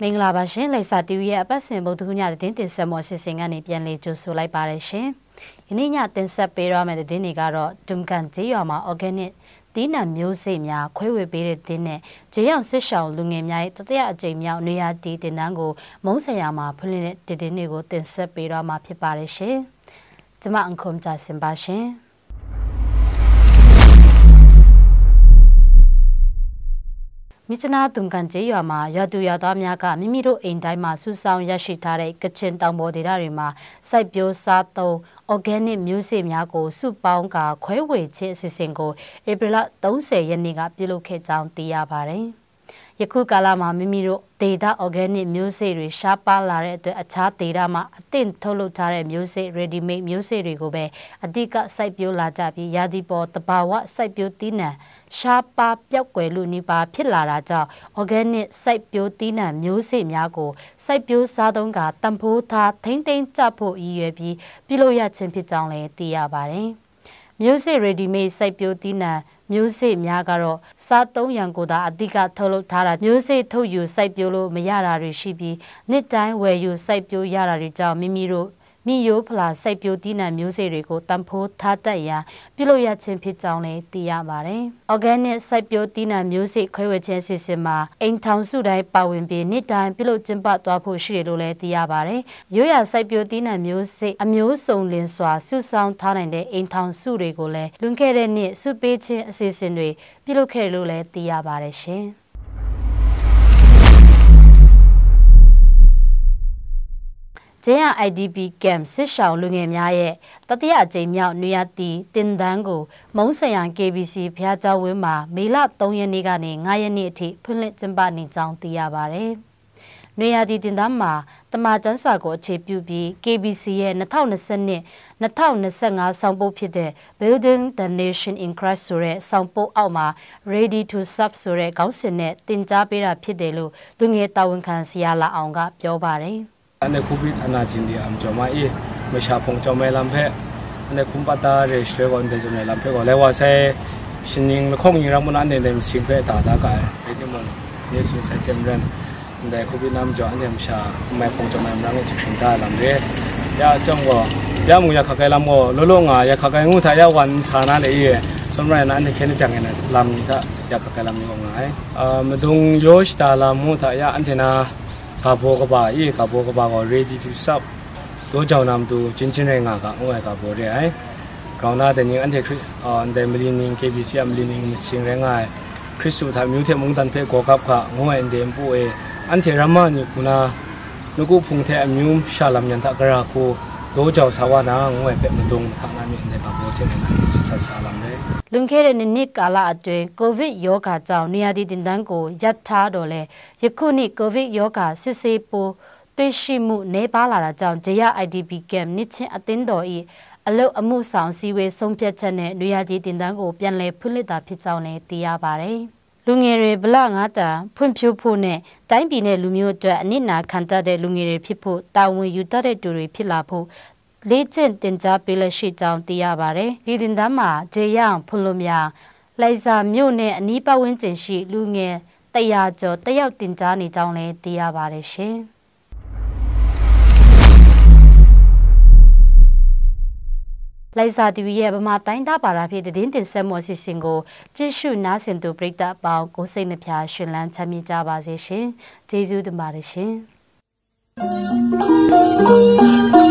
မင်္ဂလာပါရှင်လိပ်စာတီဗီရဲ့အပတ်စဉ်ဗုဒ္ဓဟူးညသတင်းတင်ဆက်မှုအစီအစဉ်ကနေပြန်လည်ကြိုဆိုလိုက်ပါရရှင်။ယနေ့ညတင်ဆက်ပေးရမယ့်သတင်းတွေကတော့ဒုံကန်ကျေးရွာမှာ organic တီးနှံမျိုးစိများခွဲဝေပေးတဲ့သတင်းနဲ့ဂျေယောင်စစ်ဆောင်လူငယ်များရဲ့တတိယအကြိမ်မြောက်နေရာတီးတင်တန်းကိုမုံဆရာမှာဖွင့်လှစ်တဲ့သတင်းတွေကိုတင်ဆက်ပေးရမှာဖြစ်ပါရရှင်။ကျွန်မအန်ခုံကြစင်ပါရှင်။မြစ်နာဒုံကန်ကျေးရွာမှာရွာသူရွာသားများကမိမိတို့အိမ်တိုင်းမှာစုဆောင်းရရှိထားတဲ့ကချင်တောင်ပေါ်ဒေသတွေမှာစိုက်ပျိုးစားသုံး organic မျိုးစေ့များကိုစုပေါင်းကခွဲဝေခြင်းအစီအစဉ်ကိုဧပြီလ30ရက်နေ့ကပြုလုပ်ခဲ့ကြောင်းသိရပါတယ်။ယခုကာလမှာမိမိတို့ဒေသ organic မျိုးစေ့တွေရှားပါလာတဲ့အတွက်အခြားဒေသမှာအသင့်ထုတ်လုပ်ထားတဲ့မျိုးစေ့ ready made မျိုးစေ့တွေကိုပဲအဓိကစိုက်ပျိုးလာကြပြီးရာသီပေါ်တဘာဝစိုက်ပျိုးသီးနှံရှားပါပျောက်ကွယ်လို့နေပါဖြစ်လာတာကြောင့် organic စိုက်ပျိုးသီးနှံမျိုးစေ့များကိုစိုက်ပျိုးစားသုံးကတန်ဖိုးထားထိမ့်သိမ်းကြဖို့ရည်ရွယ်ပြီးပြုလုပ်ရခြင်းဖြစ်ကြောင်းလည်းသိရပါတယ်။မျိုးစေ့ ready made စိုက်ပျိုးသီးနှံမျိုးစေ့များကတော့စားသုံးရန်ကိုသာအဓိကထုတ်လုပ်ထားတာမျိုးစေ့ထုတ်ယူစိုက်ပျိုးလို့မရတာတွေရှိပြီးနှစ်တိုင်းဝယ်ယူစိုက်ပျိုးရတာတွေကြောင့်မိမိတို့မိယိုဖလာစိုက်ပျိုးသီးနှံမျိုးစေ့တွေကိုတန်ဖိုးထားတတ်ရန်ပြုလုပ်ရခြင်းဖြစ်ကြောင်းလည်းသိရပါတယ်။ organic စိုက်ပျိုးသီးနှံမျိုးစေ့ခွဲဝေခြင်းစီစဉ်မှာအိမ်ထောင်စုတိုင်းပါဝင်ပြီးနှစ်တိုင်းပြုလုပ်ကျင်းပသွားဖို့ရှိတယ်လို့လည်းသိရပါတယ်။ရိုးရာစိုက်ပျိုးသီးနှံမျိုးစေ့အမျိုးစုံလင်စွာစုဆောင်းထားနိုင်တဲ့အိမ်ထောင်စုတွေကိုလည်းလွန်ခဲ့တဲ့နှစ်စုပေးခြင်းအစီအစဉ်တွေပြုလုပ်ခဲ့လို့လည်းသိရပါတယ်ရှင်။ဂျေယာ IDP camp စစ်ဆောင်လူငယ်များရဲ့တတိယအကြိမ်မြောက်နေရာတီတင်တန်းကိုမုံဆယံ KBC ဖျားเจ้าဝင်းမှာမေလ3ရက်နေ့ကနေ9ရက်နေ့အထိဖွင့်လှစ်ကျင်းပနေကြောင်းသိရပါတယ်။နေရာတီတင်တန်းမှာတမချန်းစာကိုအခြေပြုပြီး KBC ရဲ့2020-2025 ဆောင်ပုဒ်ဖြစ်တဲ့ Building the Nation in Christ ဆိုတဲ့ဆောင်ပုဒ်အောက်မှာ Ready to Serve ဆိုတဲ့ခေါင်းစဉ်နဲ့တင်ကြားပေးတာဖြစ်တယ်လို့လူငယ်တာဝန်ခံဆရာလာအောင်ကပြောပါတယ်။ ในโควิดอนาจินดีอัมจอมาอีไม่ชาพงจอไม่ลำเพะในคุมปัตตาเรชเลก่อนเดจไม่ลำเพะก่อนแล้วว่าใช้ชินิงคงยิงรามุนันในสิ่งเพะตาตากายไอ้ที่มันเนี่ยสุดใช้เจมเรนในโควิดน้ำจออันเนี่ยไม่ชาไม่พงจอไม่ลำเนี่ยจะถึงได้ลำเร่ยาจังก็ยามุยาขักไก่ลำก็ลุงอ่ะยาขักไก่งูทายาวันชานาเลยสมัยนั้นในแค่นี้จังไงนะลำนี่ถ้ายาขักไก่ลำนี่ก็ง่ายมาดูโยชตาลำงูทายาอันที่น่ากาโบกบากาโบกบาก็ ready to serve ตัวเจ้านำตัวจินจินแรงก็ง่ายกาโบเร่กราวน่าแต่ยังอันเดียคริอันเดียมลีนิง KBC อันลีนิงสิ่งแรงง่ายคริสตุทำมิวเทมุงตันเพกกับข้าง่ายอันเดียมปูอันเทรามานี่คุณานุกูพุงเทมิวชาลามยันตะกระคูตัวเจ้าสาวนาง่ายเป็นมาตรงทางนั้นนี่ในกาโบเทนนั้นสัสาลามเลยလွန်ခဲ့တဲ့နှစ်ကာလအတွင်းကိုဗစ်ရောဂါကြောင့်နေရာတင်တန်းကိုရပ်ထားတော့လေယခုနှစ်ကိုဗစ်ရောဂါစစ်ဆေးပိုးတွေ့ရှိမှုနေပါလာတာကြောင့်ဂျေယာ IDP camp နှစ်ချင်းအသင်းတော်၏အလုတ်အမှုဆောင်စည်းဝေးဆုံးဖြတ်ချက်နဲ့နေရာတင်တန်းကိုပြန်လည်ဖွင့်လှစ်တာဖြစ်ကြောင်းလည်းသိရပါတယ်။လူငယ်တွေဗလ9တန်ဖွံ့ဖြိုးဖို့နဲ့တိုင်းပြည်နဲ့လူမျိုးအတွက်အနစ်နာခံတတ်တဲ့လူငယ်တွေဖြစ်ဖို့တာဝန်ယူတတ်တဲ့သူတွေဖြစ်လာဖို့လေ့ကျင့်တင်ကြားပေးလက်ရှိကြောင်းသိရပါတယ်။ဒီတင်တန်းမှာဂျေယောင်ဖလိုမြာလိုက်စာမြို့နဲ့အနီးပတ်ဝန်းကျင်ရှိလူငယ်100ကျော်တက်ရောက်တင်ကြားနေကြောင်းလည်းသိရပါတယ်ရှင်။လိုက်စာတီဗီရဲ့ဗမာတိုင်းသားပါတာဖြစ်တဲ့တင်ဆက်မှုအစီအစဉ်ကိုကြည့်ရှုနားဆင်သူပရိသတ်အပေါင်းကိုစိတ်နှဖျားရှင်လန်းချမ်းမြေ့ကြပါစေရှင်။ကျေးဇူးတင်ပါတယ်ရှင်။